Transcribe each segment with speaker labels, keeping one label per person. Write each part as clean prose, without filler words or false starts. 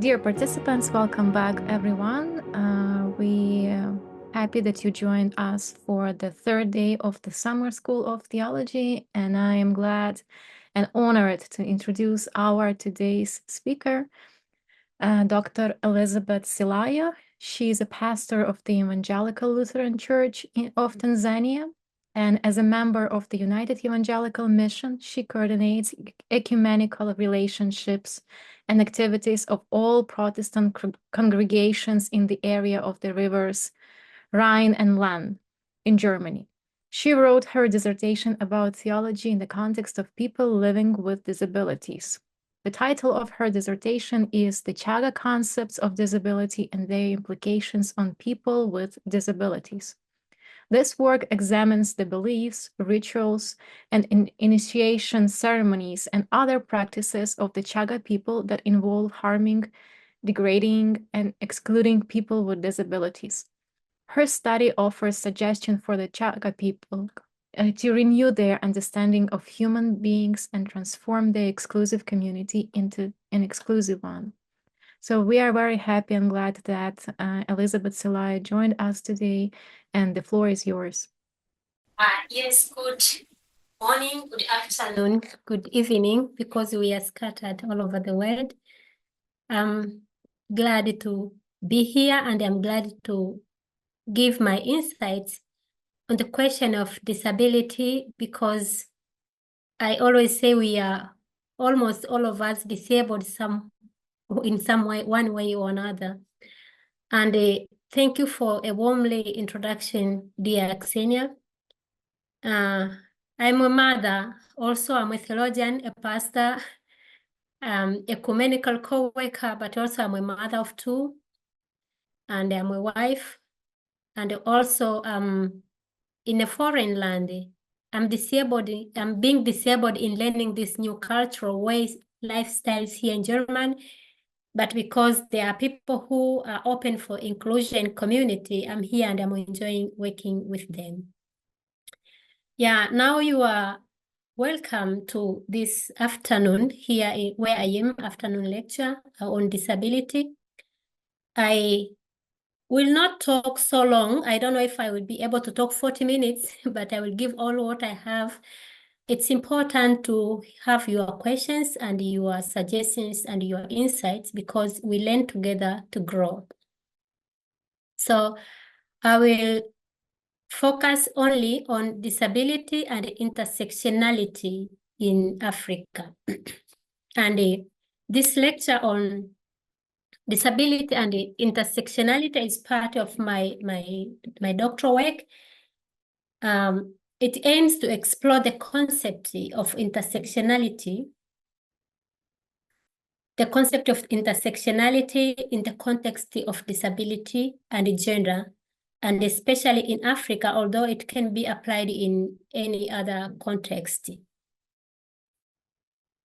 Speaker 1: Dear participants, welcome back, everyone. We're happy that you joined us for the third day of the Summer School of Theology, and I am glad and honored to introduce our today's speaker, Dr. Elizabeth Silayo. She is a pastor of the Evangelical Lutheran Church of Tanzania, and as a member of the United Evangelical Mission, she coordinates ecumenical relationships and activities of all Protestant congregations in the area of the rivers Rhine and Lahn in Germany. She wrote her dissertation about theology in the context of people living with disabilities. The title of her dissertation is The Chagga Concepts of Disability and Their Implications on People with Disabilities. This work examines the beliefs, rituals, and initiation ceremonies and other practices of the Chagga people that involve harming, degrading, and excluding people with disabilities. Her study offers suggestions for the Chagga people to renew their understanding of human beings and transform the exclusive community into an inclusive one. So we are very happy and glad that Elizabeth Silayo joined us today, and the floor is yours.
Speaker 2: Yes, good morning, good afternoon, good evening, because we are scattered all over the world. I'm glad to be here, and I'm glad to give my insights on the question of disability, because I always say we are almost all of us disabled in some way, one way or another. And thank you for a warmly introduction, dear Xenia. I'm a mother, also I'm a theologian, a pastor, ecumenical co-worker, but also I'm a mother of two, and I'm a wife, and also in a foreign land. I'm being disabled in learning these new cultural ways, lifestyles here in Germany, but because there are people who are open for inclusion community, I'm here and I'm enjoying working with them. Yeah, now you are welcome to this afternoon here where I am, afternoon lecture on disability. I will not talk so long. I don't know if I will be able to talk 40 minutes, but I will give all what I have. It's important to have your questions and your suggestions and your insights, because we learn together to grow. So I will focus only on disability and intersectionality in Africa. And this lecture on disability and intersectionality is part of my doctoral work. It aims to explore the concept of intersectionality, in the context of disability and gender, and especially in Africa, although it can be applied in any other context.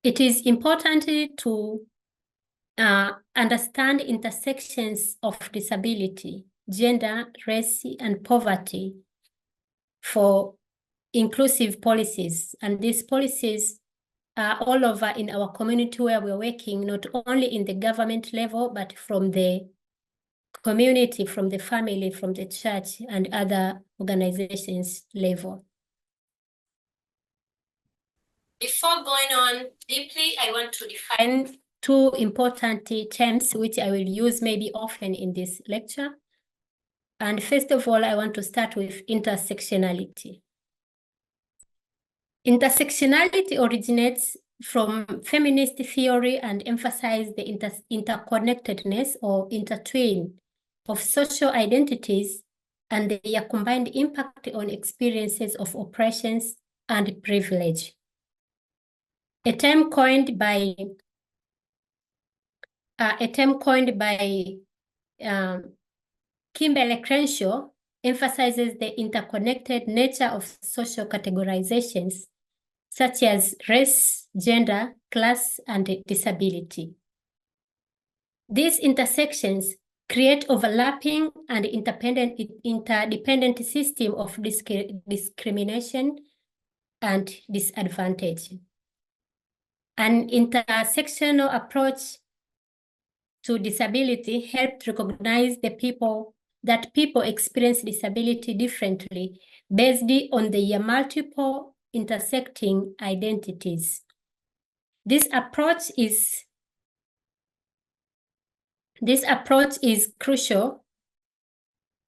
Speaker 2: It is important to understand intersections of disability, gender, race, and poverty for inclusive policies. And these policies are all over in our community where we're working, not only in the government level, but from the community, from the family, from the church, and other organizations level. Before going on deeply, I want to define two important terms which I will use maybe often in this lecture. And first of all, I want to start with intersectionality. Intersectionality originates from feminist theory and emphasizes the interconnectedness or intertwine of social identities and their combined impact on experiences of oppressions and privilege. A term coined by Kimberly Crenshaw emphasizes the interconnected nature of social categorizations, such as race, gender, class, and disability. These intersections create overlapping and interdependent system of discrimination and disadvantage. An intersectional approach to disability helped recognize that people experience disability differently based on their multiple intersecting identities. This approach is crucial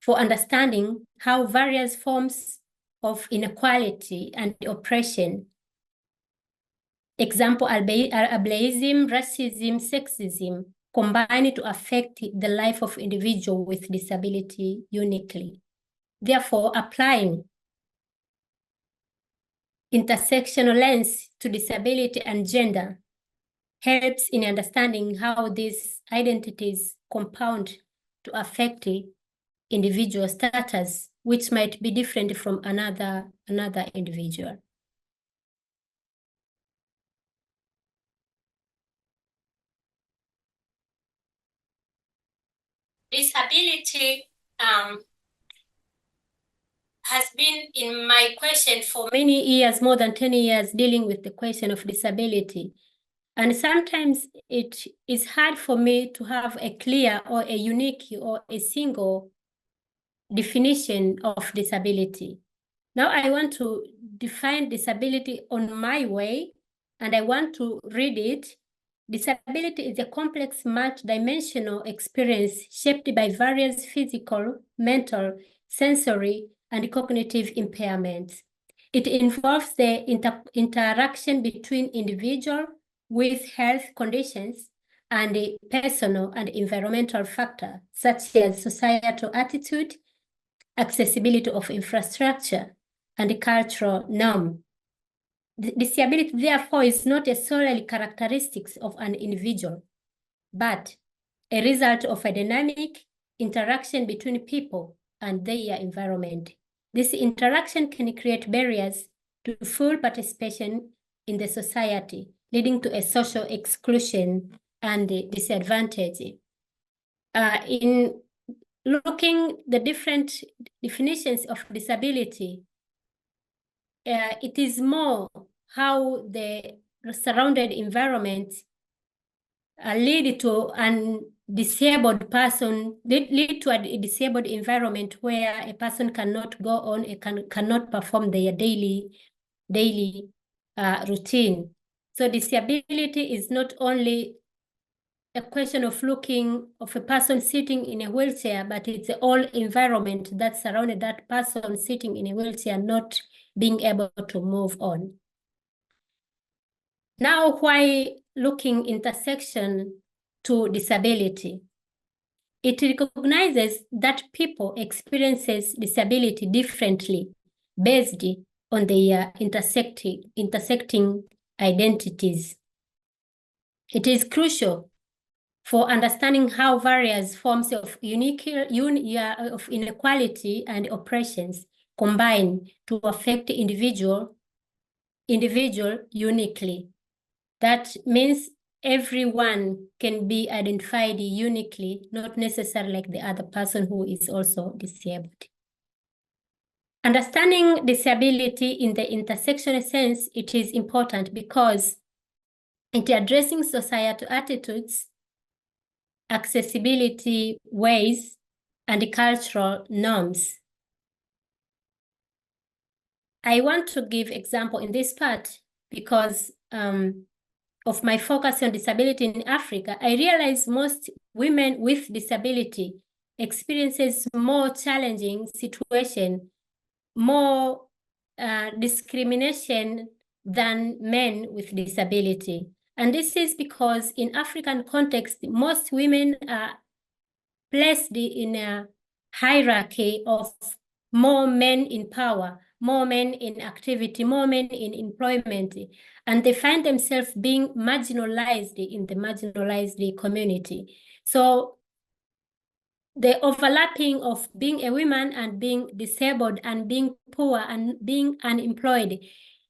Speaker 2: for understanding how various forms of inequality and oppression, example, ableism, racism, sexism, combine to affect the life of individuals with disability uniquely. Therefore, applying intersectional lens to disability and gender helps in understanding how these identities compound to affect individual status, which might be different from another individual. Disability has been in my question for many years, more than 10 years, dealing with the question of disability. And sometimes it is hard for me to have a clear or a unique or a single definition of disability. Now I want to define disability on my way, and I want to read it. Disability is a complex, multidimensional experience shaped by various physical, mental, sensory, and cognitive impairments. It involves the interaction between individual with health conditions and the personal and environmental factors, such as societal attitude, accessibility of infrastructure, and cultural norm. Disability, therefore, is not a solely characteristics of an individual, but a result of a dynamic interaction between people and their environment. This interaction can create barriers to full participation in the society, leading to a social exclusion and disadvantage. In looking the different definitions of disability, it is more how the surrounded environment lead to a disabled environment where a person cannot go on, cannot perform their daily routine. So disability is not only a question of looking of a person sitting in a wheelchair, but it's the whole environment that surrounded that person sitting in a wheelchair not being able to move on. Now, why looking intersection to disability? It recognizes that people experiences disability differently based on their intersecting identities. It is crucial for understanding how various forms of inequality and oppressions combine to affect individual uniquely. That means everyone can be identified uniquely, not necessarily like the other person who is also disabled. Understanding disability in the intersectional sense, it is important because it addressing societal attitudes, accessibility ways, and cultural norms. I want to give example in this part because of my focus on disability in Africa. I realize most women with disability experiences more challenging situation, more discrimination than men with disability. And this is because in African context, most women are placed in a hierarchy of more men in power, more men in activity, more men in employment, and they find themselves being marginalized in the marginalized community. So the overlapping of being a woman and being disabled and being poor and being unemployed,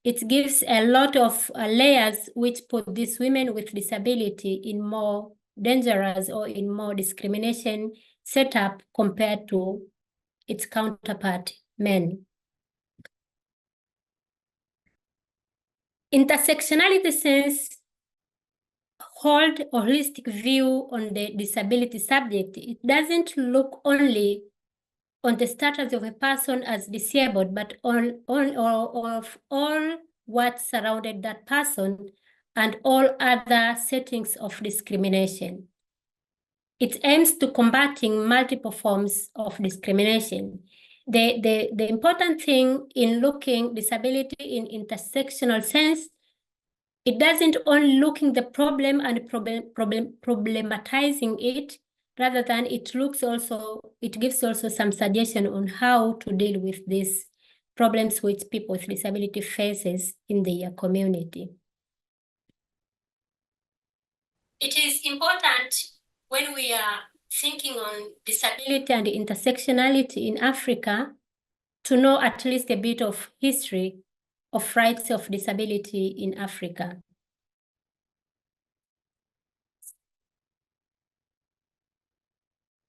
Speaker 2: it gives a lot of layers which put these women with disability in more dangerous or in more discrimination setup compared to its counterpart, men. Intersectionality sense hold a holistic view on the disability subject, it doesn't look only on the status of a person as disabled, but of all what surrounded that person and all other settings of discrimination. It aims to combating multiple forms of discrimination. The important thing in looking disability in intersectional sense, it doesn't only looking the problem and problematizing it, rather than it gives also some suggestion on how to deal with these problems which people with disability faces in their community. It is important when we are thinking on disability and intersectionality in Africa to know at least a bit of history of rights of disability in Africa.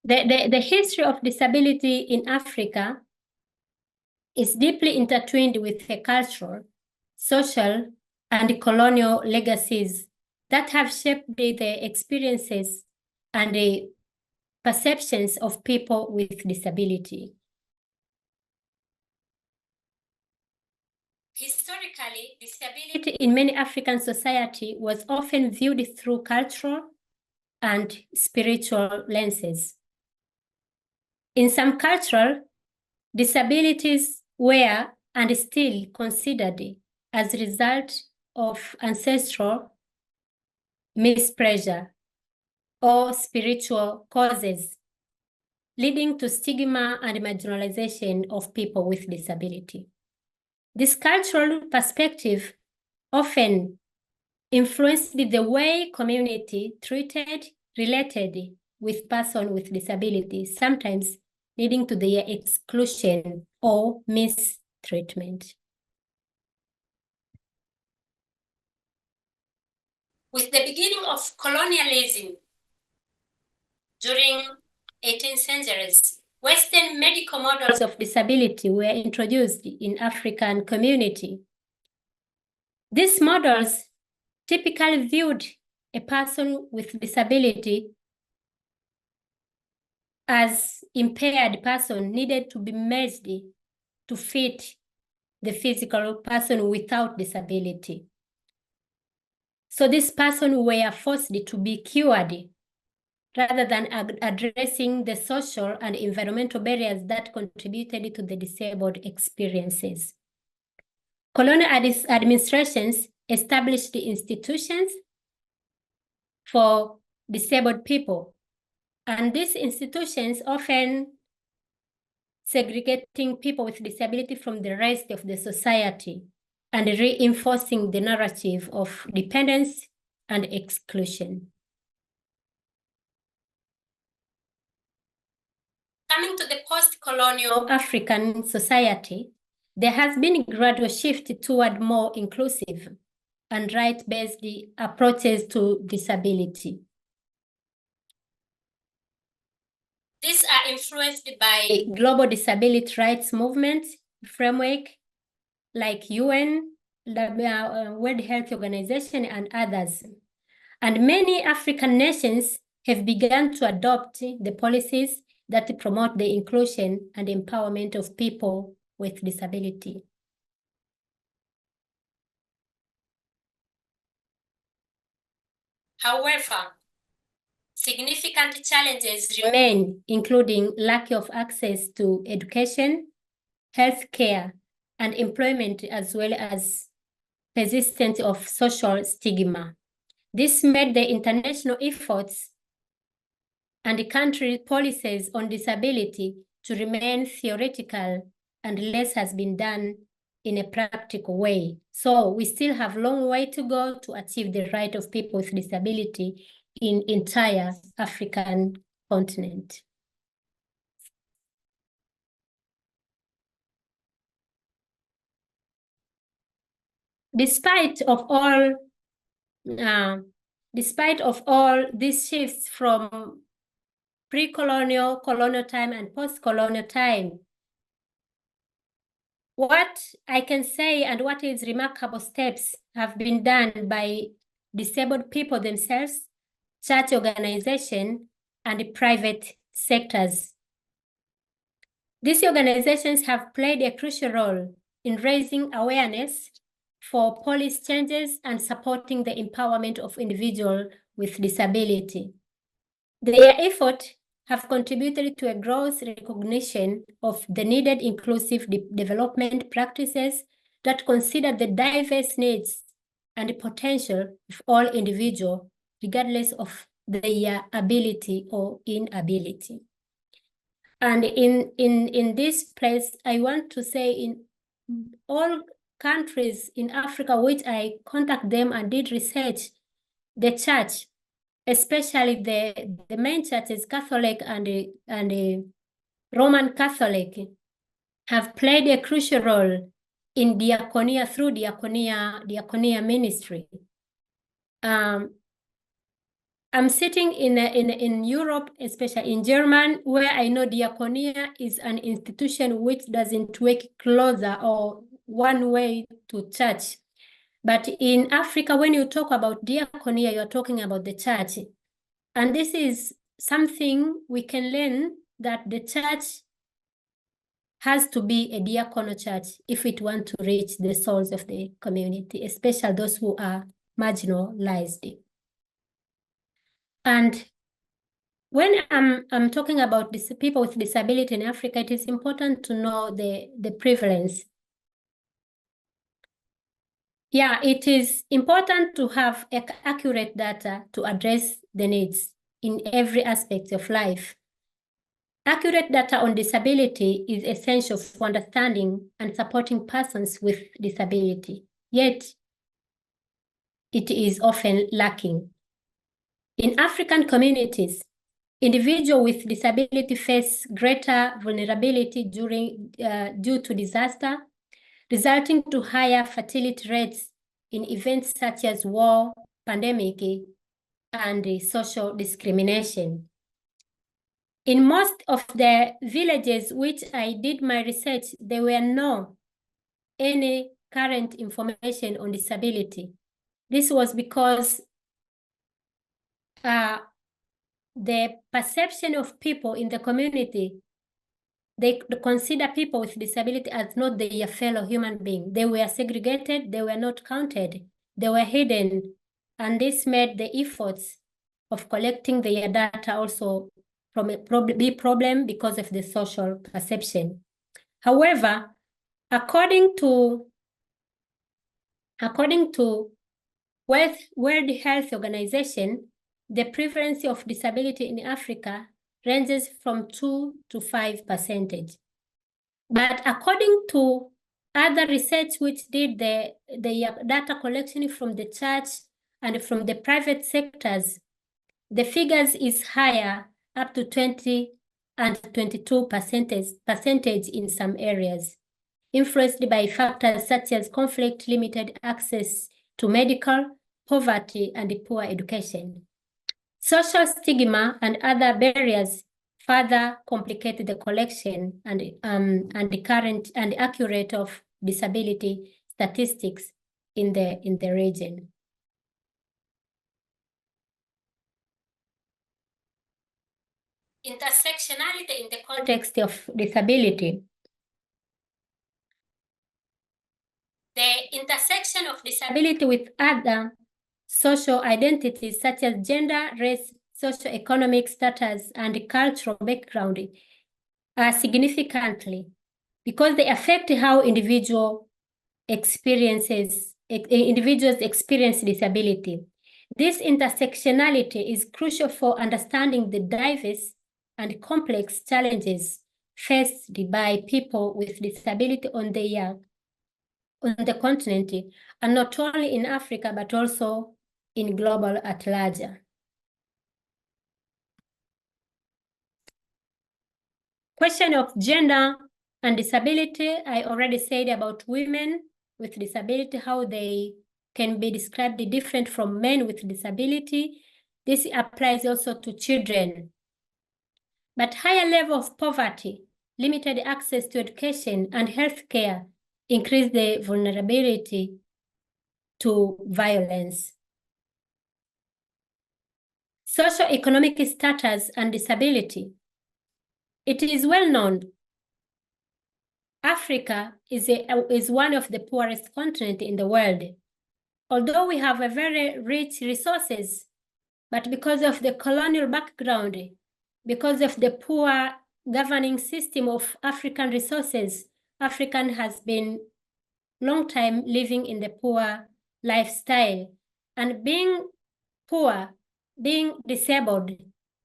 Speaker 2: The history of disability in Africa is deeply intertwined with the cultural, social, and colonial legacies that have shaped the experiences and the perceptions of people with disability. Historically, disability in many African societies was often viewed through cultural and spiritual lenses. In some cultures, disabilities were and still considered as a result of ancestral mispressure or spiritual causes, leading to stigma and marginalization of people with disability. This cultural perspective often influenced the way community related with persons with disabilities, sometimes leading to their exclusion or mistreatment. With the beginning of colonialism during 18th centuries, Western medical models of disability were introduced in African community. These models typically viewed a person with disability as impaired person needed to be merged to fit the physical person without disability. So this person were forced to be cured rather than addressing the social and environmental barriers that contributed to the disabled experiences. Colonial administrations established institutions for disabled people, and these institutions often segregating people with disability from the rest of the society and reinforcing the narrative of dependence and exclusion. Coming to the post-colonial African society, there has been a gradual shift toward more inclusive and right-based approaches to disability. These are influenced by global disability rights movement framework like UN, the World Health Organization, and others. And many African nations have begun to adopt the policies that promote the inclusion and empowerment of people with disability. However, significant challenges remain, including lack of access to education, healthcare, and employment, as well as persistence of social stigma. This made the international efforts and the country policies on disability to remain theoretical, and less has been done in a practical way. So we still have a long way to go to achieve the right of people with disability in entire African continent. Despite of all these shifts from pre-colonial, colonial time, and post-colonial time, what I can say and what is remarkable steps have been done by disabled people themselves, church organizations, and private sectors. These organizations have played a crucial role in raising awareness for policy changes and supporting the empowerment of individuals with disability. Their efforts have contributed to a growth recognition of the needed inclusive development practices that consider the diverse needs and potential of all individuals, regardless of their ability or inability. And in this place, I want to say in all countries in Africa, which I contact them and did research, the church, especially the main churches, Catholic and Roman Catholic, have played a crucial role in diaconia through diaconia ministry. I'm sitting in Europe, especially in Germany, where I know diaconia is an institution which doesn't work closer or one way to church. But in Africa, when you talk about diaconia, you're talking about the church. And this is something we can learn, that the church has to be a diaconal church if it wants to reach the souls of the community, especially those who are marginalized. And when I'm talking about people with disability in Africa, it is important to know the prevalence. Yeah, it is important to have accurate data to address the needs in every aspect of life. Accurate data on disability is essential for understanding and supporting persons with disability, yet it is often lacking. In African communities, individuals with disability face greater vulnerability due to disaster, resulting to higher fertility rates in events such as war, pandemic, and social discrimination. In most of the villages which I did my research, there were no any current information on disability. This was because the perception of people in the community, they consider people with disability as not their fellow human being. They were segregated, they were not counted, they were hidden, and this made the efforts of collecting their data also be a problem because of the social perception. However, according to World Health Organization, the prevalence of disability in Africa ranges from 2 to 5%. But according to other research which did the data collection from the church and from the private sectors, the figures is higher, up to 20 and 22% in some areas, influenced by factors such as conflict, limited access to medical, poverty, and poor education. Social stigma and other barriers further complicate the collection and the current and accurate of disability statistics in the region. Intersectionality in the context of disability. The intersection of disability with other social identities such as gender, race, socioeconomic status, and cultural background significantly, because they affect how individuals experience disability. This intersectionality is crucial for understanding the diverse and complex challenges faced by people with disability on the continent, and not only in Africa, but also in global at large. Question of gender and disability, I already said about women with disability, how they can be described different from men with disability. This applies also to children. But higher level of poverty, limited access to education and healthcare increase the vulnerability to violence. Socioeconomic status and disability. It is well known Africa is one of the poorest continents in the world. Although we have a very rich resources, but because of the colonial background, because of the poor governing system of African resources, African has been long time living in the poor lifestyle. And being poor, being disabled,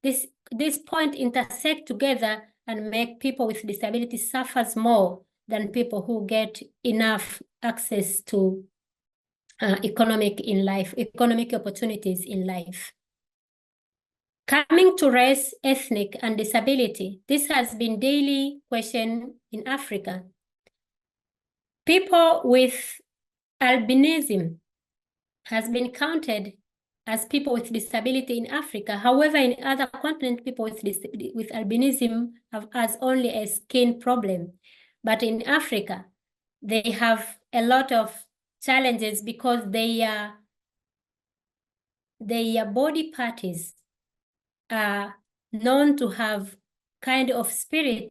Speaker 2: this point intersect together and make people with disabilities suffers more than people who get enough access to economic opportunities in life. Coming to race, ethnic, and disability, this has been daily question in Africa. People with albinism has been counted as people with disability in Africa. However, in other continents, people with albinism has only a skin problem. But in Africa, they have a lot of challenges because their body parties are known to have kind of spirit,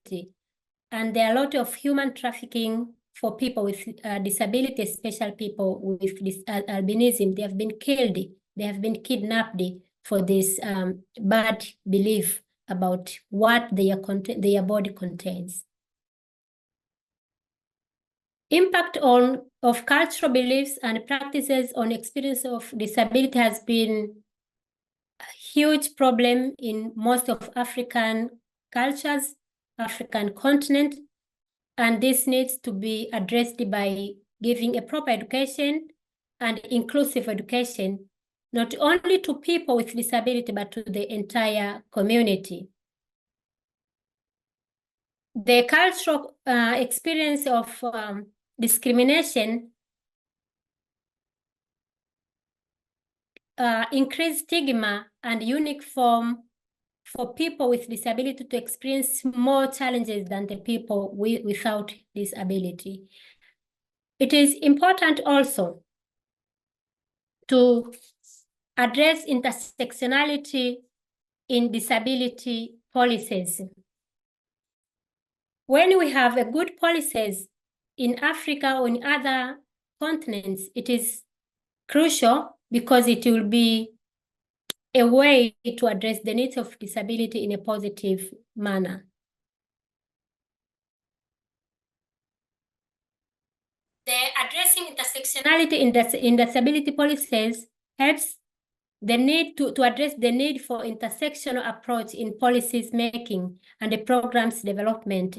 Speaker 2: and there are a lot of human trafficking for people with disability, especially people with albinism. They have been killed, they have been kidnapped for this bad belief about what their body contains. Impact of cultural beliefs and practices on experience of disability has been a huge problem in most of African cultures, African continent, and this needs to be addressed by giving a proper education and inclusive education, not only to people with disability, but to the entire community. The cultural experience of discrimination increased stigma and unique form for people with disability to experience more challenges than the people without disability. It is important also to address intersectionality in disability policies. When we have a good policies in Africa or in other continents, it is crucial because it will be a way to address the needs of disability in a positive manner. The addressing intersectionality in disability policies helps the need to address the need for intersectional approach in policies making and the programs development.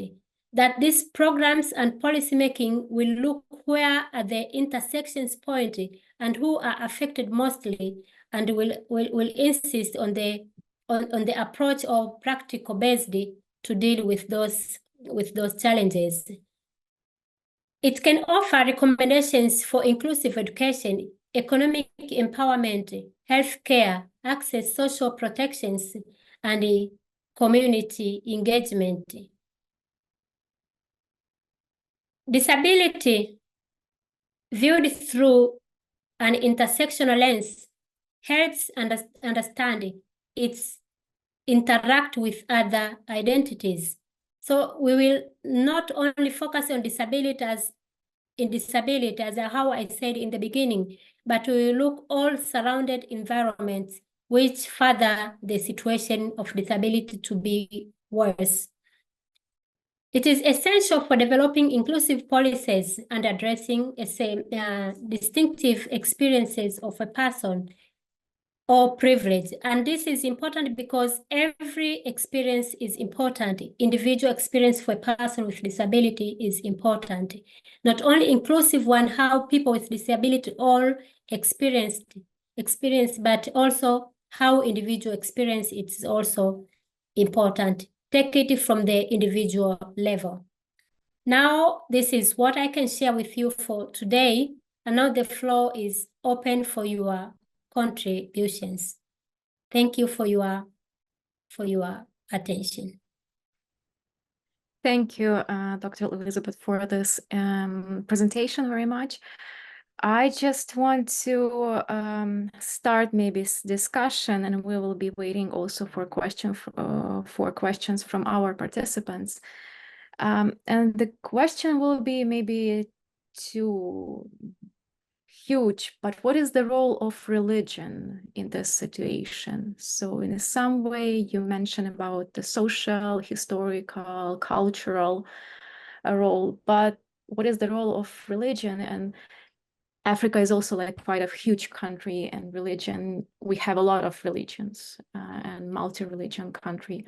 Speaker 2: That these programs and policy making will look where are the intersections point and who are affected mostly, and will insist on the approach of practical based to deal with those challenges. It can offer recommendations for inclusive education, economic empowerment, healthcare, access, social protections, and community engagement. Disability viewed through an intersectional lens helps understand its interact with other identities. So we will not only focus on disability as how I said in the beginning, but we will look all surrounded environments which further the situation of disability to be worse. It is essential for developing inclusive policies and addressing distinctive experiences of a person or privilege. And this is important because every experience is important. Individual experience for a person with disability is important. Not only inclusive one, how people with disability all experience, but also how individual experience is also important. Take it from the individual level. Now, this is what I can share with you for today. And now the floor is open for your contributions. Thank you for your attention.
Speaker 1: Thank you, Dr. Elizabeth, for this presentation very much. I just want to start maybe discussion, and we will be waiting also for questions from our participants. And the question will be maybe too huge, but what is the role of religion in this situation? So in some way, you mentioned about the social, historical, cultural role, but what is the role of religion? And Africa is also like quite a huge country, and religion, we have a lot of religions and multi-religion country.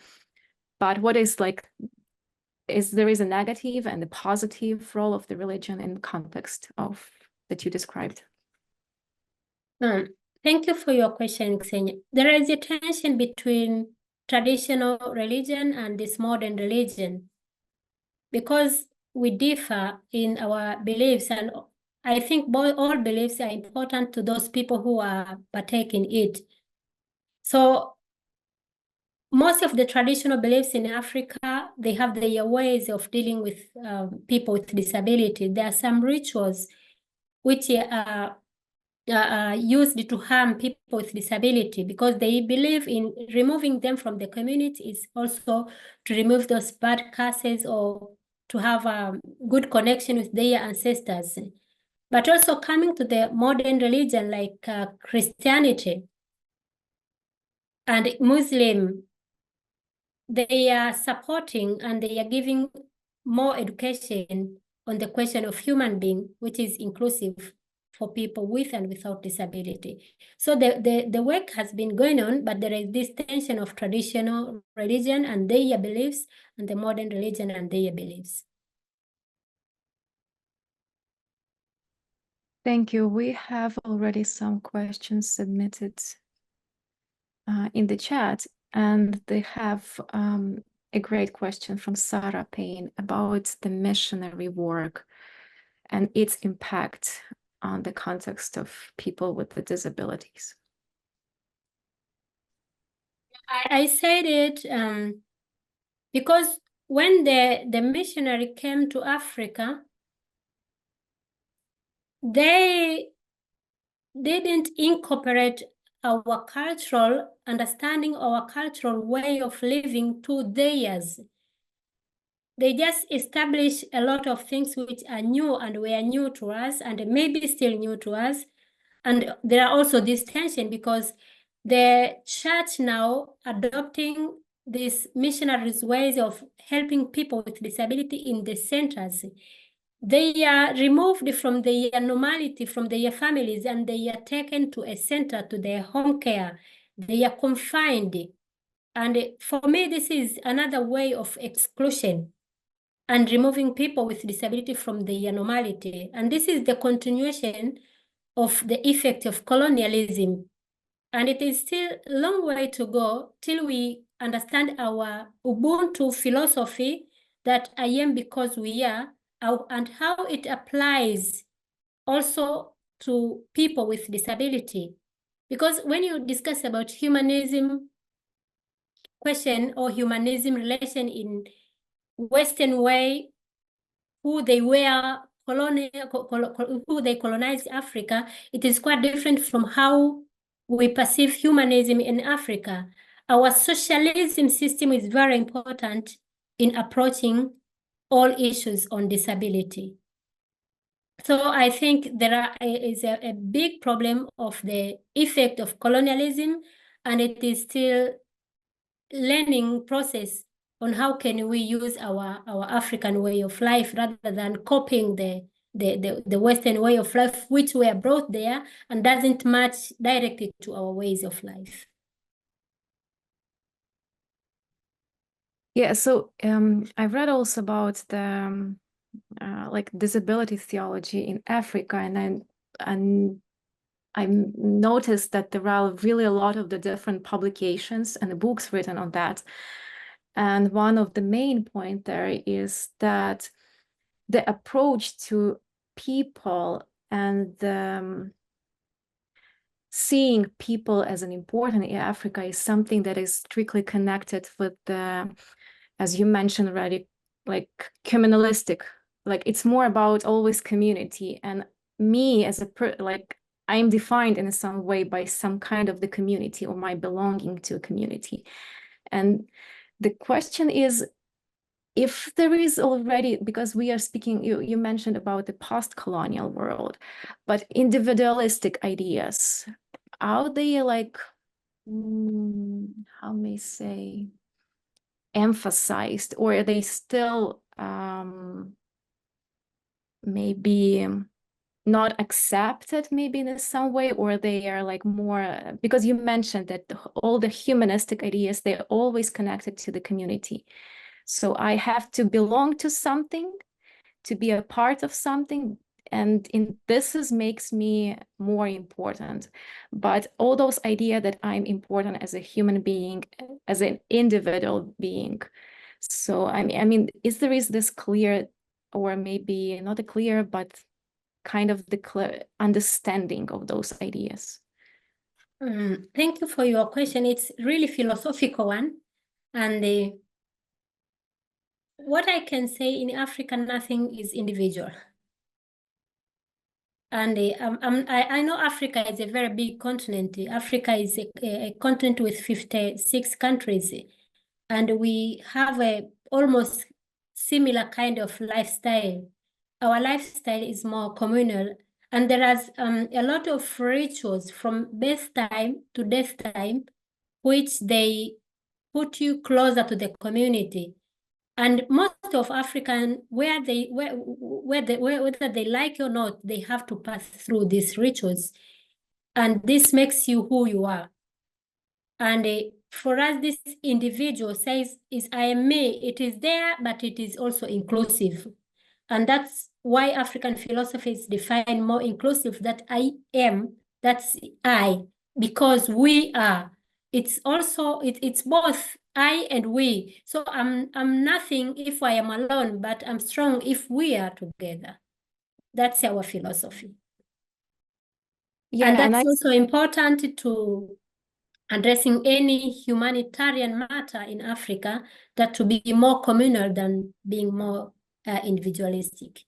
Speaker 1: But what is like, there is a negative and a positive role of the religion in context of that you described?
Speaker 2: Thank you for your question, Xenia. There is a tension between traditional religion and this modern religion because we differ in our beliefs, and I think all beliefs are important to those people who are partaking it. So most of the traditional beliefs in Africa, they have their ways of dealing with people with disability. There are some rituals which are used to harm people with disability because they believe in removing them from the community is also to remove those bad curses or to have a good connection with their ancestors. But also coming to the modern religion like Christianity and Muslim, they are supporting and they are giving more education on the question of human being, which is inclusive for people with and without disability. So the work has been going on, but there is this tension of traditional religion and their beliefs and the modern religion and their beliefs.
Speaker 1: Thank you. We have already some questions submitted in the chat, and they have a great question from Sarah Payne about the missionary work and its impact on the context of people with the disabilities.
Speaker 2: I said it because when the missionary came to Africa, they didn't incorporate our cultural understanding, our cultural way of living to theirs. They just established a lot of things which are new and were new to us and maybe still new to us. And there are also this tension because the church now adopting these missionaries' ways of helping people with disability in the centers. They are removed from their normality, from their families, and they are taken to a center, to their home care. They are confined. And for me, this is another way of exclusion and removing people with disability from their normality. And this is the continuation of the effect of colonialism. And it is still a long way to go till we understand our Ubuntu philosophy that I am because we are, and how it applies also to people with disability. Because when you discuss about humanism question or humanism relation in Western way, who they were who they colonized Africa, it is quite different from how we perceive humanism in Africa. Our socialism system is very important in approaching all issues on disability. So I think there is a big problem of the effect of colonialism, and it is still learning process on how can we use our African way of life rather than copying the Western way of life, which were brought there and doesn't match directly to our ways of life.
Speaker 1: Yeah, so I read also about the like disability theology in Africa, and I noticed that there are really a lot of the different publications and the books written on that. And one of the main point there is that the approach to people and seeing people as an important in Africa is something that is strictly connected with the, as you mentioned already, like communalistic, like it's more about always community. And me as like I am defined in some way by some kind of the community or my belonging to a community. And the question is, if there is already, because we are speaking, you mentioned about the post-colonial world, but individualistic ideas, are they like, how may I say, emphasized, or are they still maybe not accepted maybe in some way, or they are like more, because you mentioned that all the humanistic ideas, they're always connected to the community. So I have to belong to something, to be a part of something, and makes me more important. But all those ideas that I'm important as a human being, as an individual being. So I mean, is this clear, or maybe not a clear, but kind of the clear understanding of those ideas?
Speaker 2: Thank you for your question. It's really philosophical one. And what I can say, in Africa, nothing is individual. And I know Africa is a very big continent. Africa is a continent with 56 countries. And we have a almost similar kind of lifestyle. Our lifestyle is more communal. And there is a lot of rituals from birth time to death time, which they put you closer to the community. And most of African, whether they like it or not, they have to pass through these rituals. And this makes you who you are. And for us, this individual says, is I am me. It is there, but it is also inclusive. And that's why African philosophy is defined more inclusive, that I am, that's I, because we are. It's also, it's both I and we. So I'm nothing if I am alone, but I'm strong if we are together. That's our philosophy.
Speaker 1: Yeah,
Speaker 2: and that's also important to addressing any humanitarian matter in Africa, that to be more communal than being more individualistic.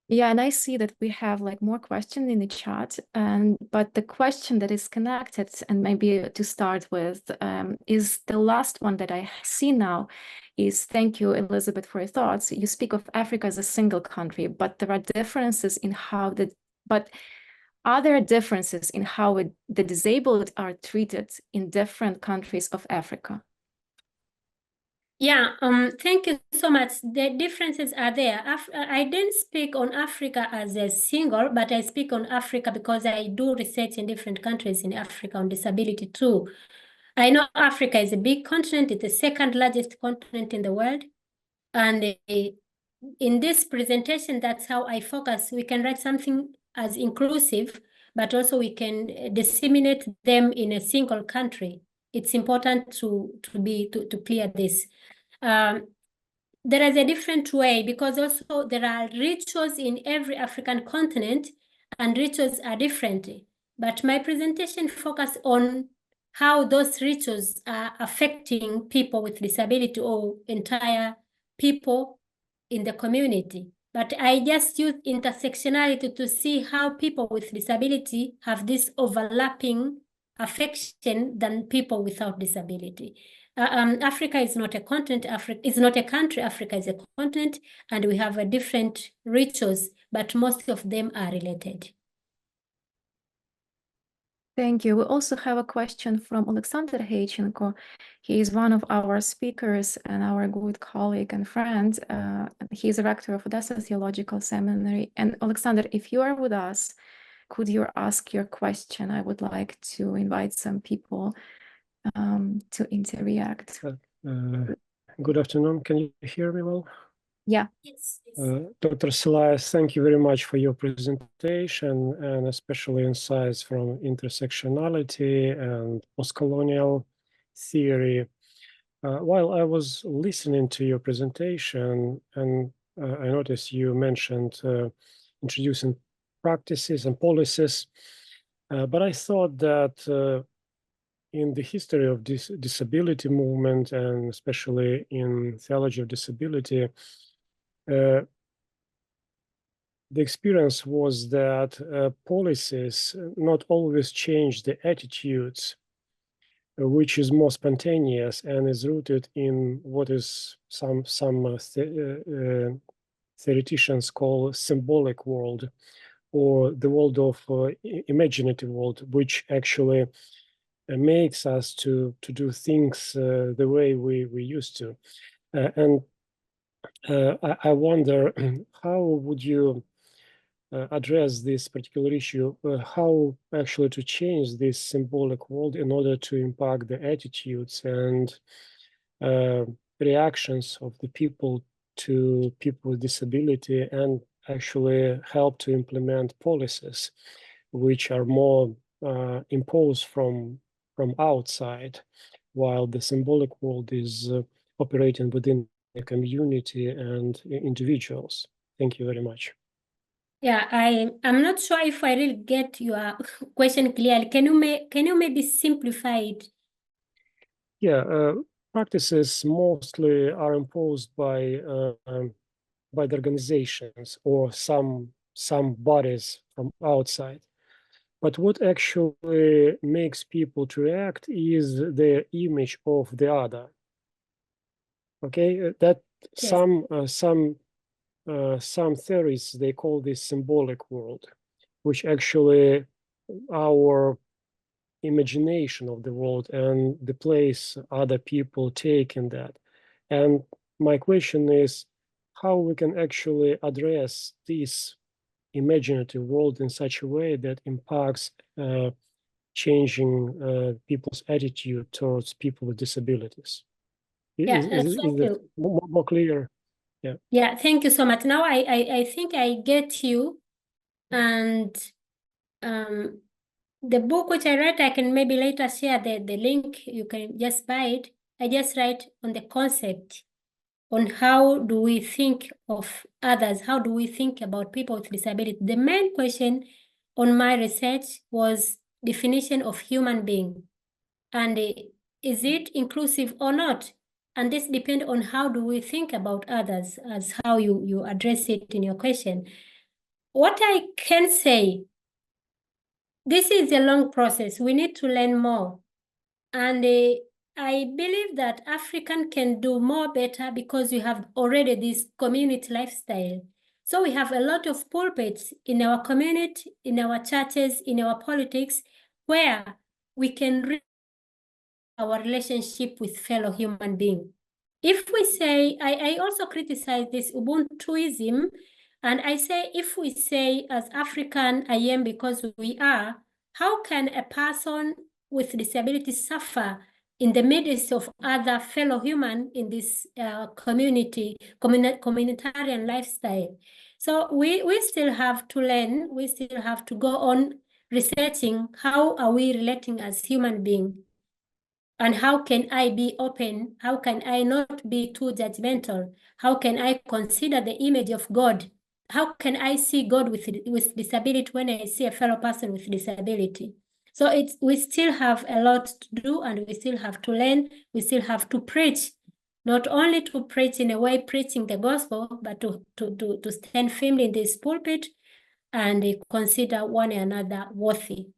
Speaker 1: Yeah, and I see that we have like more questions in the chat, but the question that is connected, and maybe to start with, is the last one that I see now, is thank you, Elizabeth, for your thoughts. You speak of Africa as a single country, but there are differences in how are there differences in how the disabled are treated in different countries of Africa?
Speaker 2: Yeah, thank you so much. The differences are there. I didn't speak on Africa as a single, but I speak on Africa because I do research in different countries in Africa on disability too. I know Africa is a big continent. It's the second largest continent in the world. And in this presentation, that's how I focus. We can write something as inclusive, but also we can disseminate them in a single country. It's important to clear this. There is a different way, because also there are rituals in every African continent, and rituals are different. But my presentation focus on how those rituals are affecting people with disability or entire people in the community. But I just use intersectionality to see how people with disability have this overlapping affection than people without disability. Africa is not a continent. Africa is not a country. Africa is a continent, and we have a different rituals, but most of them are related.
Speaker 1: Thank you. We also have a question from Alexander Heichenko. He is one of our speakers and our good colleague and friend. He's a rector of Odessa Theological Seminary. And Alexander, if you are with us, could you ask your question? I would like to invite some people to interact.
Speaker 3: Good afternoon. Can you hear me well?
Speaker 1: Yeah.
Speaker 2: Yes.
Speaker 3: Dr. Silayo, thank you very much for your presentation, and especially insights from intersectionality and postcolonial theory. While I was listening to your presentation, and I noticed you mentioned introducing practices and policies, but I thought that in the history of this disability movement, and especially in theology of disability, the experience was that policies not always change the attitudes, which is more spontaneous and is rooted in what is some theoreticians call symbolic world, or the world of imaginative world, which actually makes us to do things the way we used to. And I wonder, how would you address this particular issue? How actually to change this symbolic world in order to impact the attitudes and reactions of the people to people with disability, and actually help to implement policies which are more imposed from outside, while the symbolic world is operating within the community and individuals. Thank you very much.
Speaker 2: Yeah, I'm not sure if I really get your question clearly. Can you maybe simplify it?
Speaker 3: Yeah, practices mostly are imposed by the organizations or some bodies from outside. But what actually makes people to react is the image of the other. Okay, that
Speaker 2: Yes.
Speaker 3: some theories, they call this symbolic world, which actually our imagination of the world and the place other people take in that. And my question is how we can actually address this imaginative world in such a way that impacts changing people's attitude towards people with disabilities.
Speaker 2: Yeah,
Speaker 3: Is it more clear? Yeah.
Speaker 2: Yeah, thank you so much. Now I think I get you. And the book which I write, I can maybe later share the link. You can just buy it. I just write on the concept, on how do we think of others? How do we think about people with disability? The main question on my research was definition of human being. And is it inclusive or not? And this depends on how do we think about others, as how you address it in your question. What I can say, this is a long process. We need to learn more. And I believe that African can do more better because we have already this community lifestyle. So we have a lot of pulpits in our community, in our churches, in our politics, where we can our relationship with fellow human beings. If we say, I also criticize this Ubuntuism, and I say, if we say as African, I am because we are, how can a person with disability suffer in the midst of other fellow human in this communitarian lifestyle? So we still have to learn, we still have to go on researching how are we relating as human beings. And how can I be open? How can I not be too judgmental? How can I consider the image of God? How can I see God with disability when I see a fellow person with disability? So we still have a lot to do, and we still have to learn. We still have to preach, not only to preach in a way preaching the gospel, but to stand firmly in this pulpit and consider one another worthy,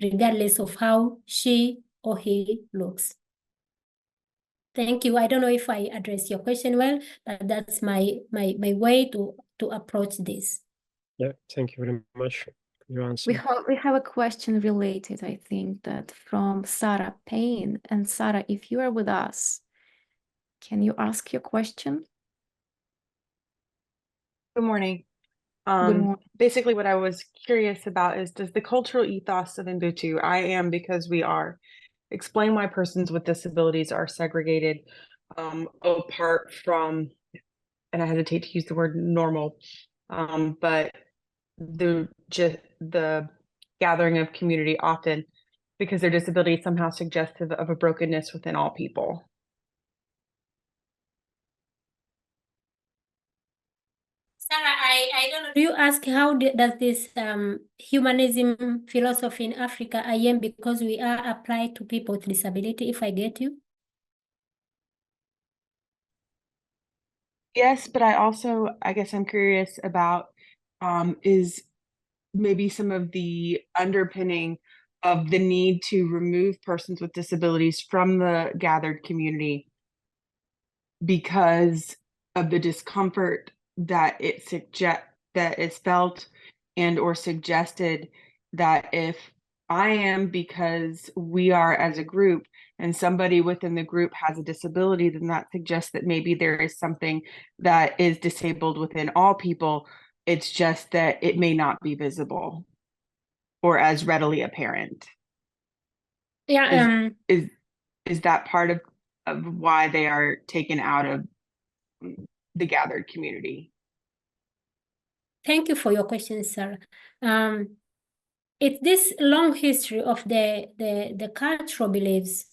Speaker 2: regardless of how she or he looks. Thank you. I don't know if I addressed your question well, but that's my way to approach this.
Speaker 3: Yeah, thank you very much for your answer.
Speaker 1: We have a question related, I think, that from Sarah Payne. And Sarah, if you are with us, can you ask your question?
Speaker 4: Good morning.
Speaker 1: Good morning.
Speaker 4: Basically, what I was curious about is, does the cultural ethos of Ubuntu, I am because we are, explain why persons with disabilities are segregated apart from, and I hesitate to use the word normal, but the gathering of community often because their disability is somehow suggestive of a brokenness within all people?
Speaker 2: Sarah, I don't know. Do you ask how does this humanism philosophy in Africa, I am because we are, applied to people with disability, if I get you?
Speaker 4: Yes, but I guess I'm curious about is maybe some of the underpinning of the need to remove persons with disabilities from the gathered community because of the discomfort that that is felt and or suggested that if I am because we are as a group and somebody within the group has a disability, then that suggests that maybe there is something that is disabled within all people. It's just that it may not be visible or as readily apparent.
Speaker 2: Yeah.
Speaker 4: Is that part of why they are taken out of the gathered community?
Speaker 2: Thank you for your question, Sarah. It's this long history of the cultural beliefs.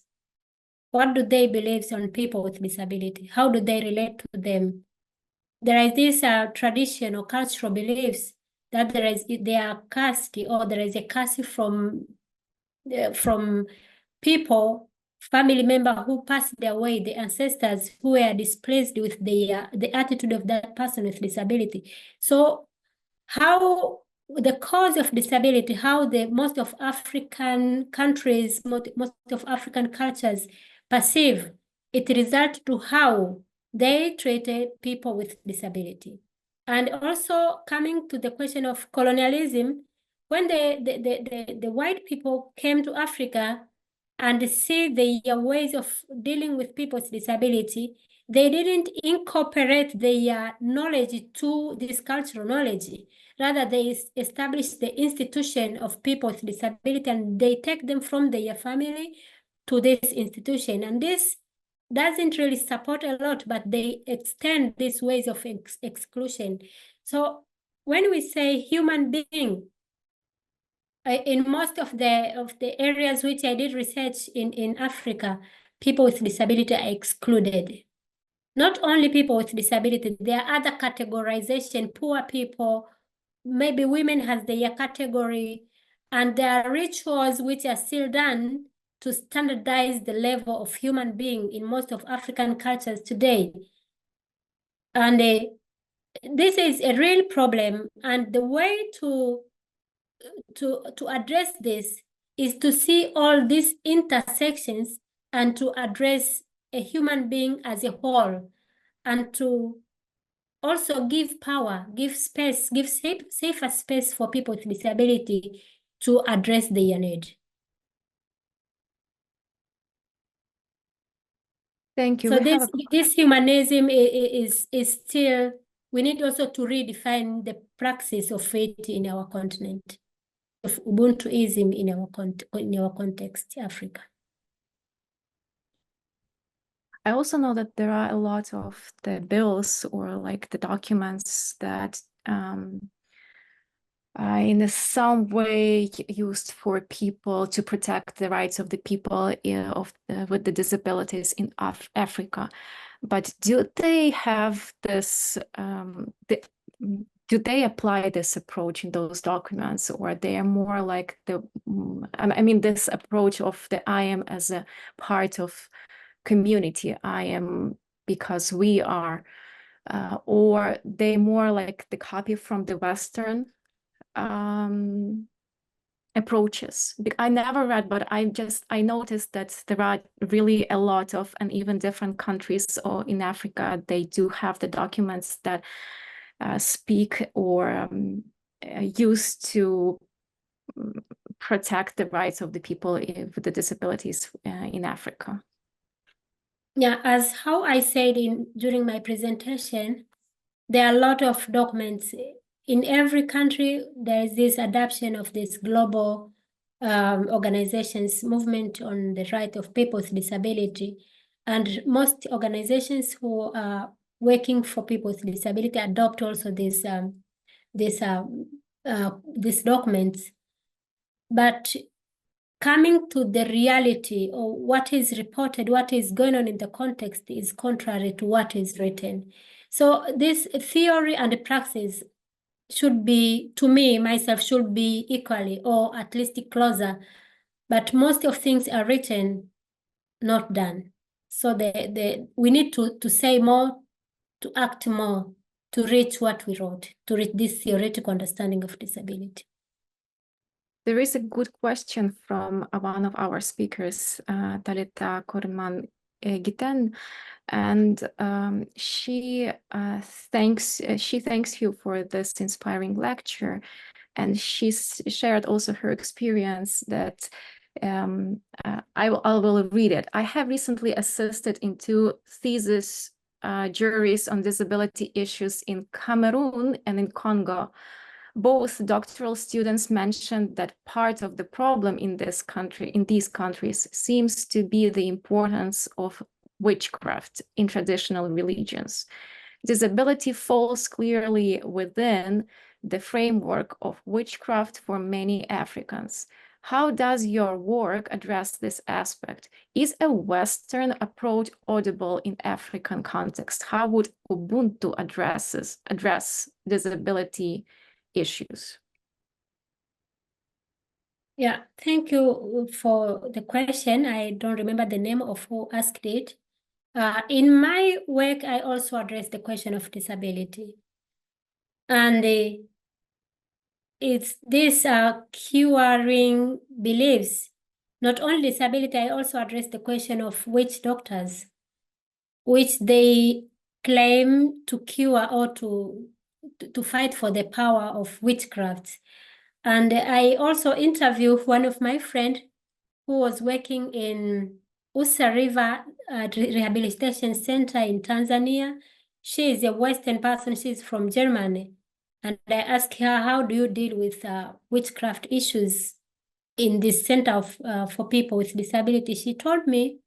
Speaker 2: What do they believe on people with disability? How do they relate to them? There is this tradition or cultural beliefs that they are caste, or there is a caste from people, family member who passed away, the ancestors who were displeased with the attitude of that person with disability. So how the cause of disability, how most of African countries, most of African cultures perceive it, results to how they treated people with disability. And also coming to the question of colonialism, when the white people came to Africa and see their ways of dealing with people with disability, they didn't incorporate their knowledge to this cultural knowledge. Rather, they establish the institution of people with disability, and they take them from their family to this institution. And this doesn't really support a lot, but they extend these ways of exclusion. So when we say human being, in most of the areas which I did research in Africa, people with disability are excluded. Not only people with disability, there are other categorization, poor people, maybe women has their category, and there are rituals which are still done to standardize the level of human being in most of African cultures today. And this is a real problem, and the way to address this is to see all these intersections and to address a human being as a whole, and to also give power, give space, give safer space for people with disability to address their need.
Speaker 1: Thank you.
Speaker 2: So this humanism is still, we need also to redefine the praxis of faith in our continent, of Ubuntuism in our context, Africa.
Speaker 1: I also know that there are a lot of the bills or like the documents that in some way used for people to protect the rights of the people with the disabilities in Africa. But do they have this, do they apply this approach in those documents, or they are more like I mean, this approach of the I am as a part of community, I am because we are, or they more like the copy from the Western approaches? I never read, but I noticed that there are really a lot of, and even different countries or in Africa, they do have the documents that speak or use to protect the rights of the people with the disabilities in Africa.
Speaker 2: Yeah, as how I said during my presentation, there are a lot of documents. In every country, there is this adoption of this global organizations movement on the right of people with disability. And most organizations who are working for people with disability adopt also these documents. But coming to the reality or what is reported, what is going on in the context is contrary to what is written. So this theory and the praxis should be, to me, myself, should be equally or at least closer. But most of things are written, not done. So we need to say more, to act more, to reach what we wrote, to reach this theoretical understanding of disability.
Speaker 1: There is a good question from one of our speakers, Talita Korman Giten, and she thanks you for this inspiring lecture, and she shared also her experience that I will read it. I have recently assisted in 2 thesis juries on disability issues in Cameroon and in Congo. Both doctoral students mentioned that part of the problem in these countries seems to be the importance of witchcraft in traditional religions. Disability falls clearly within the framework of witchcraft for many Africans. How does your work address this aspect? Is a Western approach audible in African context? How would Ubuntu address disability issues?
Speaker 2: Yeah, thank you for the question. I don't remember the name of who asked it. In my work, I also address the question of disability. And it's this curing beliefs. Not only disability, I also address the question of witch doctors, which they claim to cure or to fight for the power of witchcraft. And I also interviewed one of my friends who was working in Usa River Rehabilitation Center in Tanzania. She is a Western person. She's from Germany. And I asked her, how do you deal with witchcraft issues in this center for people with disability? She told me,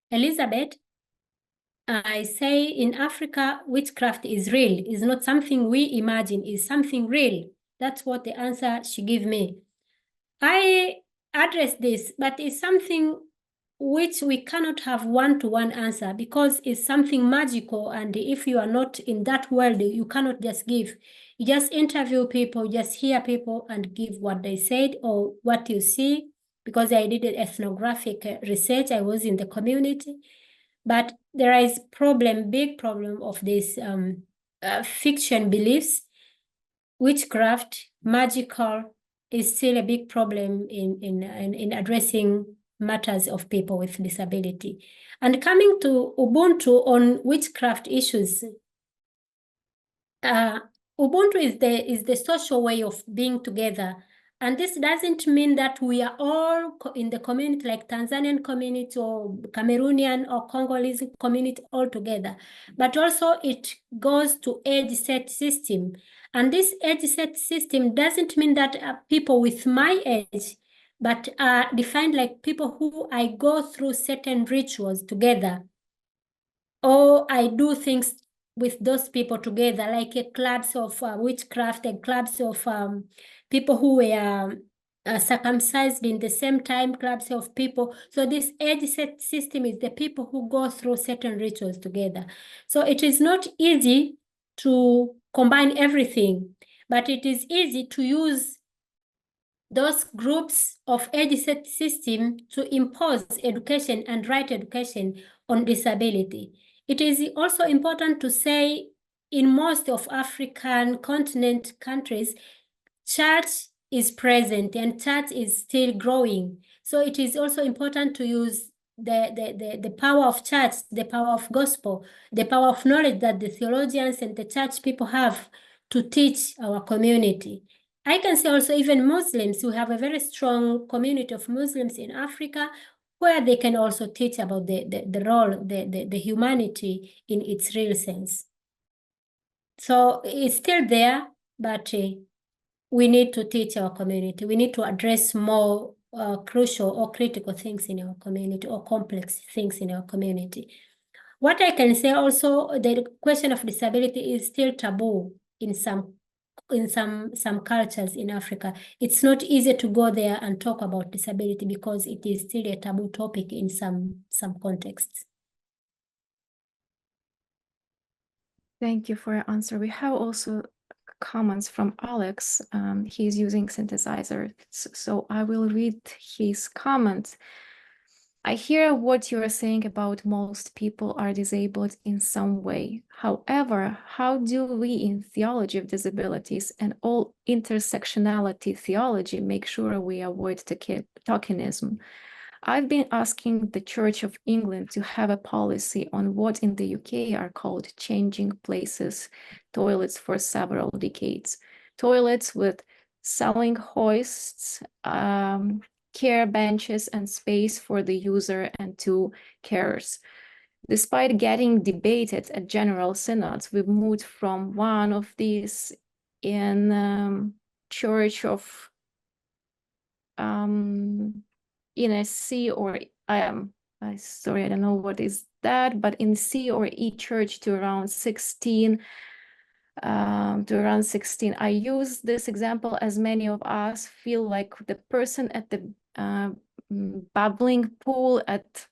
Speaker 2: Elizabeth, I say in Africa, witchcraft is real. It's not something we imagine, it's something real. That's what the answer she gave me. I address this, but it's something which we cannot have one-to-one answer because it's something magical. And if you are not in that world, you cannot just give. You just interview people, just hear people and give what they said or what you see. Because I did ethnographic research, I was in the community. But there is big problem of this fiction beliefs. Witchcraft, magical, is still a big problem in addressing matters of people with disability. And coming to Ubuntu on witchcraft issues, Ubuntu is the social way of being together. And this doesn't mean that we are all in the community, like Tanzanian community or Cameroonian or Congolese community all together. But also it goes to age-set system. And this age-set system doesn't mean that people with my age, but are defined like people who I go through certain rituals together. Or I do things with those people together, like clubs of witchcraft and clubs of people who were circumcised in the same time, clubs of people. So this age-set system is the people who go through certain rituals together. So it is not easy to combine everything, but it is easy to use those groups of age-set system to impose education and right education on disability. It is also important to say in most of African continent countries, church is present and church is still growing. So it is also important to use the power of church, the power of gospel, the power of knowledge that the theologians and the church people have to teach our community. I can say also even Muslims, we have a very strong community of Muslims in Africa where they can also teach about the role, the humanity in its real sense. So it's still there, but we need to teach our community. We need to address more crucial or critical things in our community or complex things in our community. What I can say also, the question of disability is still taboo in some cultures in Africa. It's not easy to go there and talk about disability because it is still a taboo topic in some contexts.
Speaker 1: Thank you for your answer. We have also comments from Alex. He's using synthesizer, so I will read his comment. I hear what you are saying about most people are disabled in some way. However, how do we in theology of disabilities and all intersectionality theology make sure we avoid tokenism? I've been asking the Church of England to have a policy on what in the UK are called changing places toilets for several decades. Toilets with selling hoists, care benches, and space for the user and two carers. Despite getting debated at general synods, we've moved from one of these in Church of in a C or sorry, I don't know what is that, but in C or E church to around 16. I use this example as many of us feel like the person at the bubbling pool at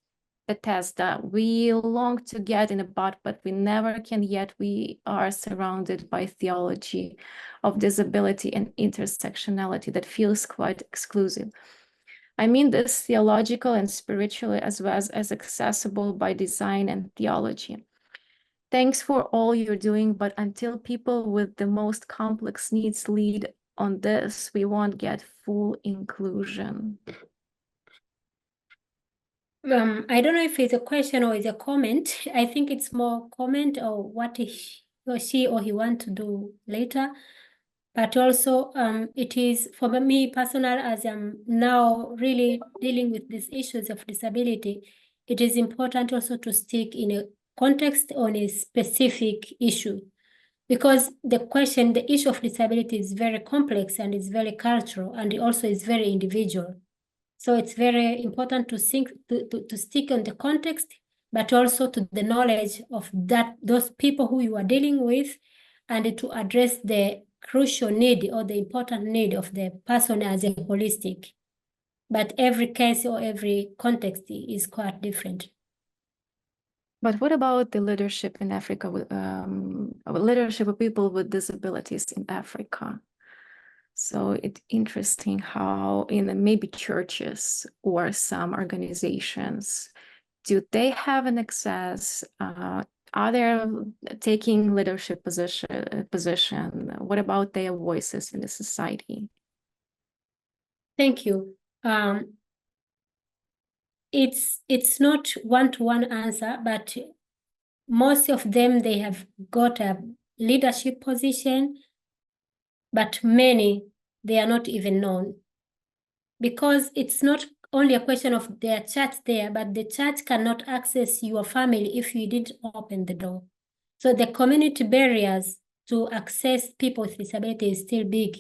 Speaker 1: Bethesda. We long to get in a bath, but we never can yet. We are surrounded by theology of disability and intersectionality that feels quite exclusive. I mean this theological and spiritually as well as accessible by design and theology. Thanks for all you're doing, but until people with the most complex needs lead on this, we won't get full inclusion.
Speaker 2: I don't know if it's a question or it's a comment. I think it's more comment or what she or he want to do later. But also, it is for me personal, as I'm now really dealing with these issues of disability, it is important also to stick in a context on a specific issue. Because the issue of disability is very complex and it's very cultural and it also is very individual. So it's very important to stick on the context, but also to the knowledge of those people who you are dealing with, and to address the crucial need or the important need of the person as a holistic. But every case or every context is quite different.
Speaker 1: But what about the leadership in Africa, leadership of people with disabilities in Africa? So it's interesting how in maybe churches or some organizations, do they have an access? Are they taking leadership position? What about their voices in the society?
Speaker 2: Thank you. It's not one-to-one answer, but most of them, they have got a leadership position, but many, they are not even known. Because it's not only a question of their church there, but the church cannot access your family if you didn't open the door. So the community barriers to access people with disability is still big.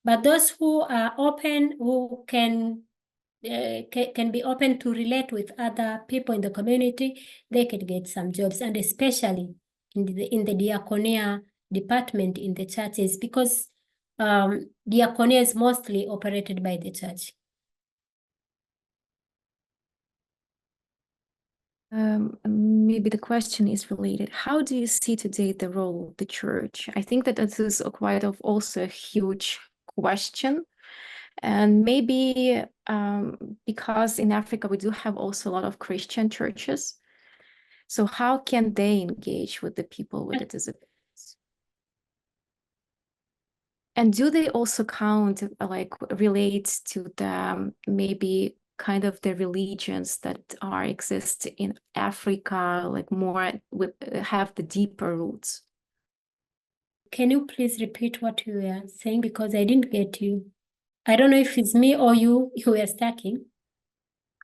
Speaker 2: But those who are open, who can be open to relate with other people in the community, they can get some jobs, and especially in the diaconia department in the churches, because diaconia is mostly operated by the church.
Speaker 1: Maybe the question is related. How do you see today the role of the church? I think that this is also a huge question. And maybe because in Africa, we do have also a lot of Christian churches. So how can they engage with the people with the disabilities? And do they also count, relate to the maybe kind of the religions that exist in Africa, have the deeper roots?
Speaker 2: Can you please repeat what you were saying, because I didn't get you? I don't know if it's me or you were stacking.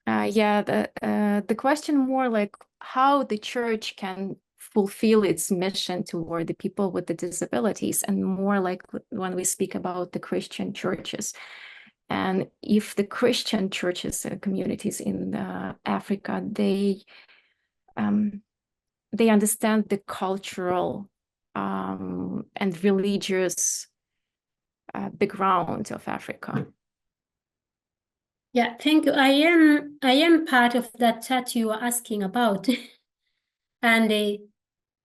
Speaker 1: Yeah, the question more like how the church can fulfill its mission toward the people with the disabilities, and more like when we speak about the Christian churches. And if the Christian churches and communities in Africa, they understand the cultural and religious background of Africa.
Speaker 2: Yeah, thank you. I am part of that chat you were asking about. And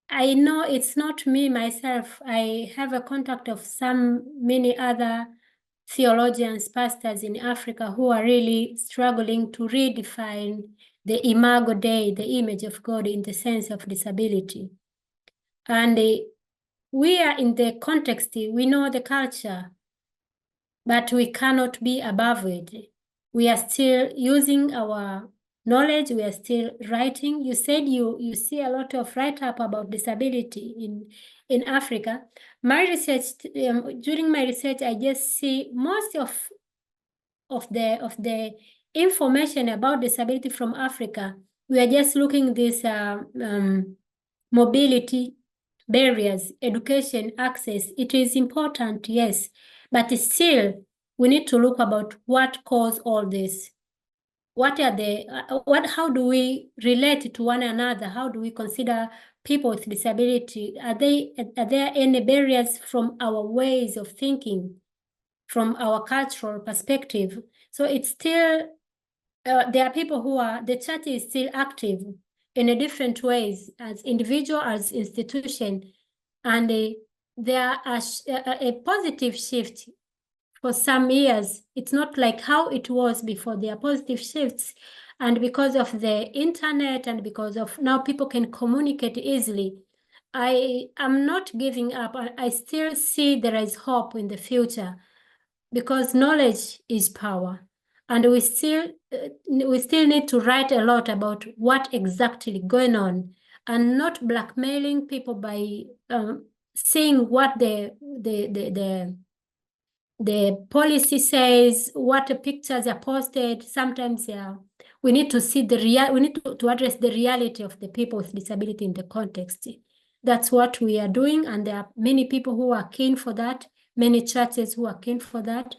Speaker 2: I know it's not me myself. I have a contact of many other theologians, pastors in Africa who are really struggling to redefine the Imago Dei, the image of God in the sense of disability. And we are in the context, we know the culture, but we cannot be above it. We are still using our knowledge, we are still writing. You said you see a lot of write-up about disability in Africa. My research, during my research, I just see most of the information about disability from Africa. We are just looking this mobility barriers, education, access. It is important, yes, but still we need to look about what caused all this. What are the how do we relate to one another? How do we consider people with disability? Are there any barriers from our ways of thinking, from our cultural perspective? So it's still there are people who are, the church is still active in a different ways as individual, as institution, and there are a positive shift for some years. It's not like how it was before. There are positive shifts, and because of the internet and because of now people can communicate easily, I am not giving up. I still see there is hope in the future because knowledge is power. And we still need to write a lot about what exactly going on, and not blackmailing people by saying what the policy says, what the pictures are posted. Sometimes we need to see the we need to address the reality of the people with disability in the context. That's what we are doing, and there are many people who are keen for that, many churches who are keen for that.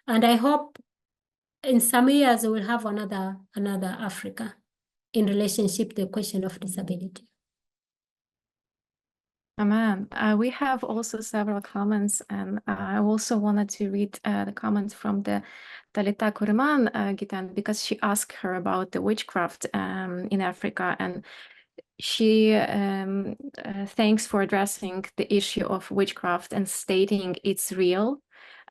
Speaker 2: And I hope in some years we'll have another Africa in relationship to the question of disability.
Speaker 1: Amen. We have also several comments, and I also wanted to read the comments from the Talita Kuriman Gitan, because she asked her about the witchcraft in Africa, and she thanks for addressing the issue of witchcraft and stating it's real.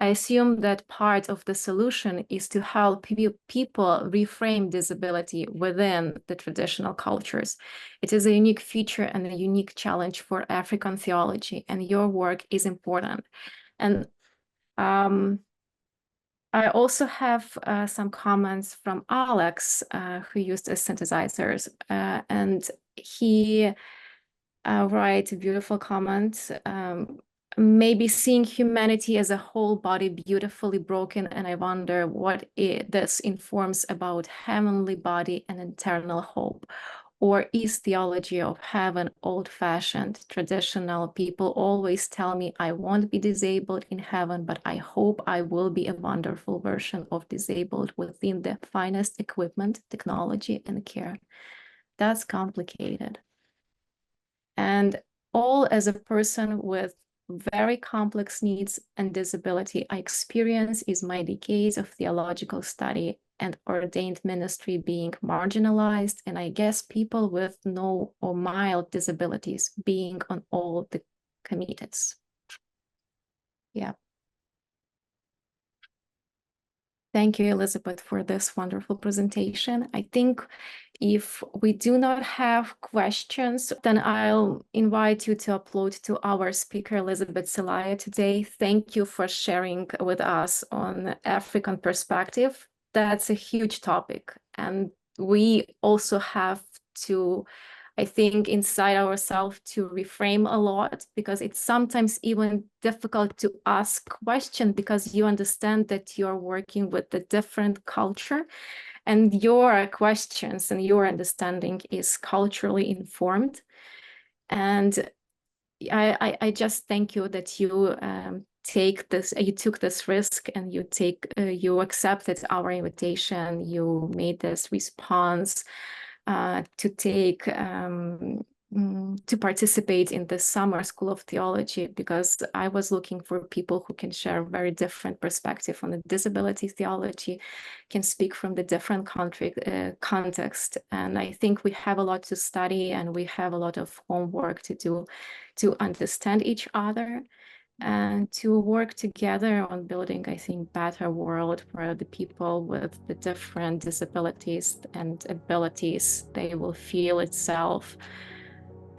Speaker 1: I assume that part of the solution is to help people reframe disability within the traditional cultures. It is a unique feature and a unique challenge for African theology, and your work is important. And I also have some comments from Alex, who used as synthesizers, and he writes a beautiful comment. Maybe seeing humanity as a whole body beautifully broken, and I wonder what this informs about heavenly body and eternal hope. Or is theology of heaven old-fashioned, traditional? People always tell me I won't be disabled in heaven, but I hope I will be a wonderful version of disabled within the finest equipment, technology, and care. That's complicated. And all as a person with very complex needs and disability I experience is my decades of theological study and ordained ministry being marginalized, and I guess people with no or mild disabilities being on all the committees. Yeah. Thank you, Elizabeth, for this wonderful presentation. I think if we do not have questions, then I'll invite you to upload to our speaker, Elizabeth Silayo, today. Thank you for sharing with us on African perspective. That's a huge topic. And we also have to, I think, inside ourselves to reframe a lot, because it's sometimes even difficult to ask questions because you understand that you're working with a different culture and your questions and your understanding is culturally informed. And I just thank you that you took this risk, and you accepted our invitation. You made this response to participate in the summer school of theology, because I was looking for people who can share very different perspective on the disability theology, can speak from the different context. And I think we have a lot to study, and we have a lot of homework to do to understand each other. and to work together on building, I think, better world where the people with the different disabilities and abilities, they will feel itself,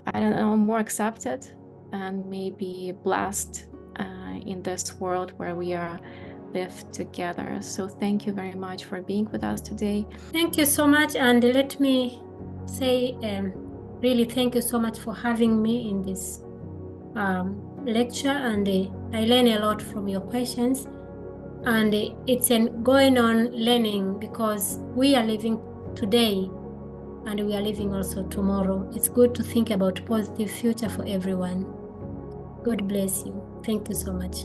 Speaker 1: I don't know, more accepted and maybe blessed in this world where we are live together. So thank you very much for being with us today.
Speaker 2: Thank you so much, and let me say really thank you so much for having me in this lecture, and I learn a lot from your questions, and it's an going on learning because we are living today and we are living also tomorrow. It's good to think about positive future for everyone. God bless you. Thank you so much.